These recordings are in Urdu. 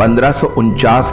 1549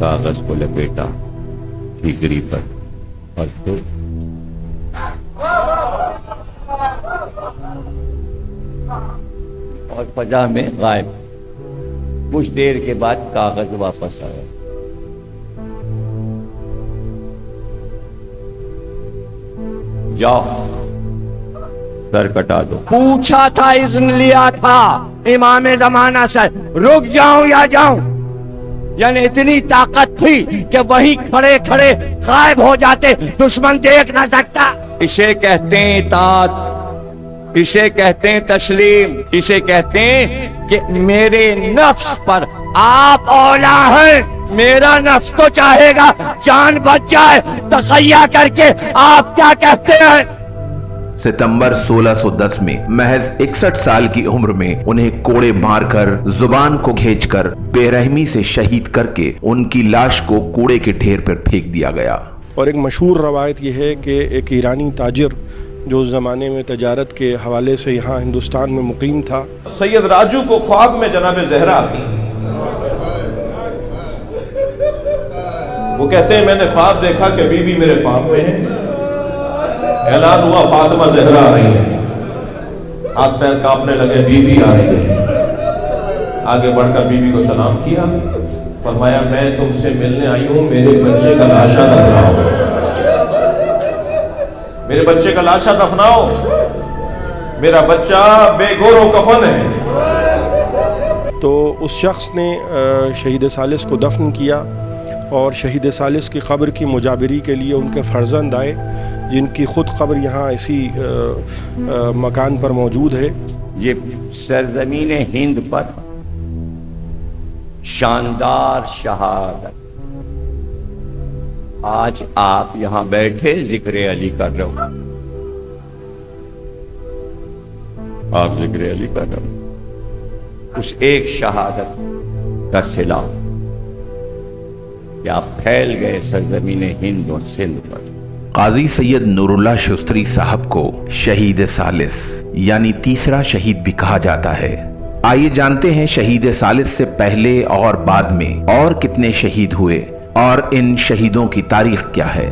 کاغذ کو لپیٹا ٹھیکری پر اور پھر اور فضا میں غائب. کچھ دیر کے بعد کاغذ واپس آیا. جاؤ سر کٹا دو. پوچھا تھا، اذن لیا تھا امام زمانہ سے، رک جاؤں یا جاؤں. یعنی اتنی طاقت تھی کہ وہیں کھڑے کھڑے غائب ہو جاتے، دشمن دیکھ نہ سکتا. اسے کہتے ہیں اطاعت، اسے کہتے ہیں تسلیم، اسے کہتے ہیں کہ میرے نفس پر آپ اولا ہیں. میرا نفس تو چاہے گا جان بچ جائے، تخیہ کر کے آپ کیا کہتے ہیں. ستمبر 1610 میں محض 61 سال کی عمر میں انہیں کوڑے مار کر، زبان کو کھینچ کر، بے رحمی سے شہید کر کے ان کی لاش کو کوڑے کے ڈھیر پر پھینک دیا گیا. اور ایک مشہور روایت یہ ہے کہ ایک ایرانی تاجر جو اس زمانے میں تجارت کے حوالے سے یہاں ہندوستان میں مقیم تھا، سید راجو کو خواب میں جناب زہرا آتی ہیں. وہ کہتے ہیں میں نے خواب دیکھا کہ بی بی میرے خواب میں ہے. اعلان ہوا فاطمہ زہرا آ رہی ہے. ہاتھ پیر کانپنے لگے، بی بی آ رہی ہے. آگے بڑھ کر بی بی کو سلام کیا، فرمایا میں تم سے ملنے آئی ہوں، میرے بچے کا لاشا دفناؤ، میرے بچے کا لاشا دفناؤ، میرا بچہ بے گور و کفن ہے. تو اس شخص نے شہید ثالث کو دفن کیا، اور شہید ثالث کی قبر کی مجابری کے لیے ان کے فرزند آئے، جن کی خود قبر یہاں اسی مکان پر موجود ہے. یہ سرزمین ہند پر شاندار شہادت. آج آپ یہاں بیٹھے ذکر علی کر رہے ہو، آپ ذکر علی کر رہے ہو. اس ایک شہادت کا صلہ کہ آپ پھیل گئے سرزمین ہند اور سندھ پر. قاضی سید نور اللہ شستری صاحب کو شہید ثالث یعنی تیسرا شہید بھی کہا جاتا ہے. آئیے جانتے ہیں شہید ثالث سے پہلے اور بعد میں اور کتنے شہید ہوئے اور ان شہیدوں کی تاریخ کیا ہے.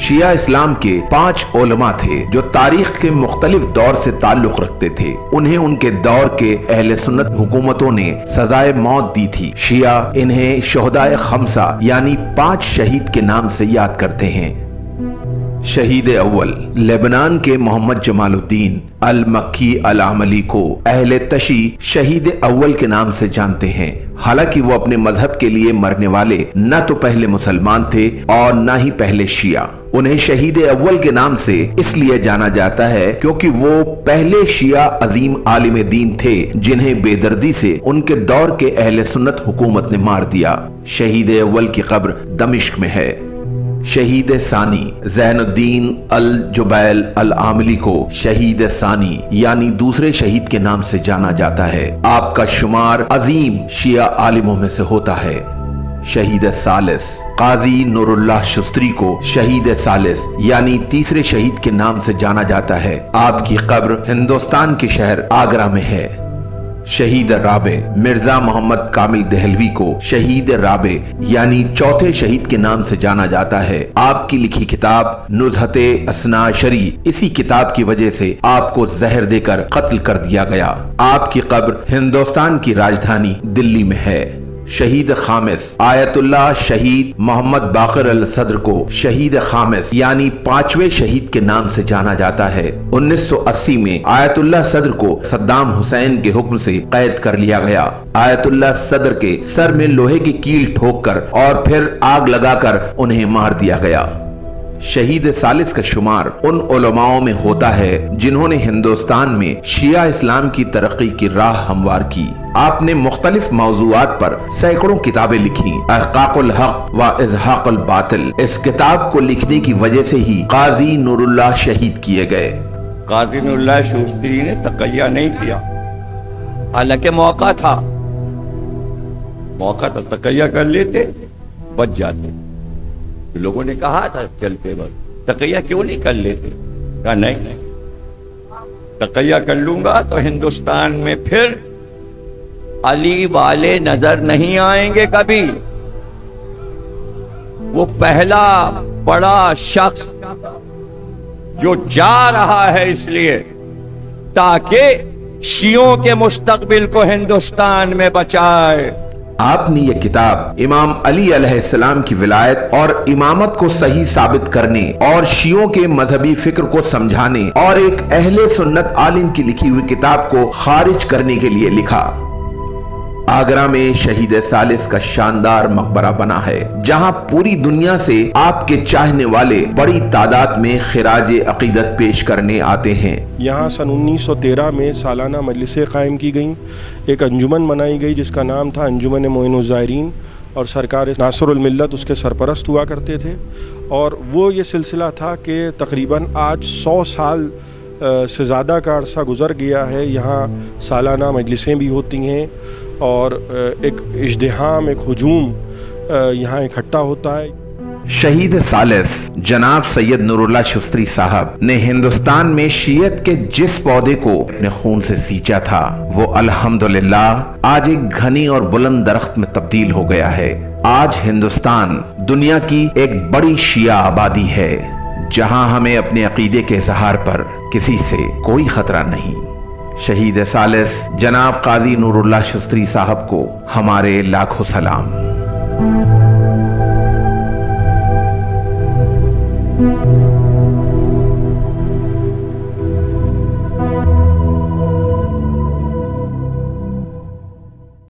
شیعہ اسلام کے 5 علماء تھے جو تاریخ کے مختلف دور سے تعلق رکھتے تھے. انہیں ان کے دور کے اہل سنت حکومتوں نے سزائے موت دی تھی. شیعہ انہیں شہدائے خمسہ یعنی 5 شہید کے نام سے یاد کرتے ہیں. شہید اول لبنان کے محمد جمال الدین المکی العملی کو اہل تشی شہید اول کے نام سے جانتے ہیں. حالانکہ وہ اپنے مذہب کے لیے مرنے والے نہ تو پہلے مسلمان تھے اور نہ ہی پہلے شیعہ. انہیں شہید اول کے نام سے اس لیے جانا جاتا ہے کیونکہ وہ پہلے شیعہ عظیم عالم دین تھے جنہیں بے دردی سے ان کے دور کے اہل سنت حکومت نے مار دیا. شہید اول کی قبر دمشق میں ہے. شہید ثانی زین الدین الجبیل العاملی کو شہید ثانی یعنی دوسرے شہید کے نام سے جانا جاتا ہے. آپ کا شمار عظیم شیعہ عالموں میں سے ہوتا ہے. شہید ثالث قاضی نور اللہ شستری کو شہید ثالث یعنی تیسرے شہید کے نام سے جانا جاتا ہے. آپ کی قبر ہندوستان کے شہر آگرہ میں ہے. شہید رابع مرزا محمد کامل دہلوی کو شہید رابع یعنی چوتھے شہید کے نام سے جانا جاتا ہے. آپ کی لکھی کتاب نزہت اثنا عشری اسی کتاب کی وجہ سے آپ کو زہر دے کر قتل کر دیا گیا. آپ کی قبر ہندوستان کی راجدھانی دلی میں ہے. شہید خامس آیت اللہ شہید محمد باقر الصدر کو شہید خامس یعنی 5ویں شہید کے نام سے جانا جاتا ہے. 1980 میں آیت اللہ صدر کو صدام حسین کے حکم سے قید کر لیا گیا. آیت اللہ صدر کے سر میں لوہے کی کیل ٹھوک کر اور پھر آگ لگا کر انہیں مار دیا گیا. شہید ثالث کا شمار ان علماؤں میں ہوتا ہے جنہوں نے ہندوستان میں شیعہ اسلام کی ترقی کی راہ ہموار کی. آپ نے مختلف موضوعات پر سینکڑوں کتابیں لکھی. احقاق الحق و ازحاق الباطل اس کتاب کو لکھنے کی وجہ سے ہی قاضی نور اللہ شہید کیے گئے. قاضی نور اللہ شستری نے تقیہ نہیں کیا، حالانکہ موقع تھا تقیہ کر لیتے بچ جاتے. لوگوں نے کہا تھا چلتے وقت تقیہ کیوں نہیں کر لیتے، کہا نہیں تقیہ کر لوں گا تو ہندوستان میں پھر علی والے نظر نہیں آئیں گے کبھی. وہ پہلا بڑا شخص جو جا رہا ہے اس لیے تاکہ شیعوں کے مستقبل کو ہندوستان میں بچائے۔ آپ نے یہ کتاب امام علی علیہ السلام کی ولایت اور امامت کو صحیح ثابت کرنے اور شیعوں کے مذہبی فکر کو سمجھانے اور ایک اہل سنت عالم کی لکھی ہوئی کتاب کو خارج کرنے کے لیے لکھا۔ آگرہ میں شہید ثالث کا شاندار مقبرہ بنا ہے، جہاں پوری دنیا سے آپ کے چاہنے والے بڑی تعداد میں خراج عقیدت پیش کرنے آتے ہیں۔ یہاں سن 1913 میں سالانہ مجلسیں قائم کی گئیں، ایک انجمن بنائی گئی جس کا نام تھا انجمن معین الزائرین، اور سرکار ناصر الملت اس کے سرپرست ہوا کرتے تھے، اور وہ یہ سلسلہ تھا کہ تقریباً آج 100 سال سے زیادہ کا عرصہ گزر گیا ہے، یہاں سالانہ مجلسیں بھی ہوتی ہیں اور ایک ازدحام، ایک ہجوم یہاں اکٹھا ہوتا ہے۔ شہید ثالث جناب سید نور اللہ شستری صاحب نے ہندوستان میں شیعت کے جس پودے کو اپنے خون سے سینچا تھا وہ الحمدللہ آج ایک گھنی اور بلند درخت میں تبدیل ہو گیا ہے۔ آج ہندوستان دنیا کی ایک بڑی شیعہ آبادی ہے، جہاں ہمیں اپنے عقیدے کے اظہار پر کسی سے کوئی خطرہ نہیں۔ شہید ثالث جناب قاضی نور اللہ شستری صاحب کو ہمارے لاکھوں سلام۔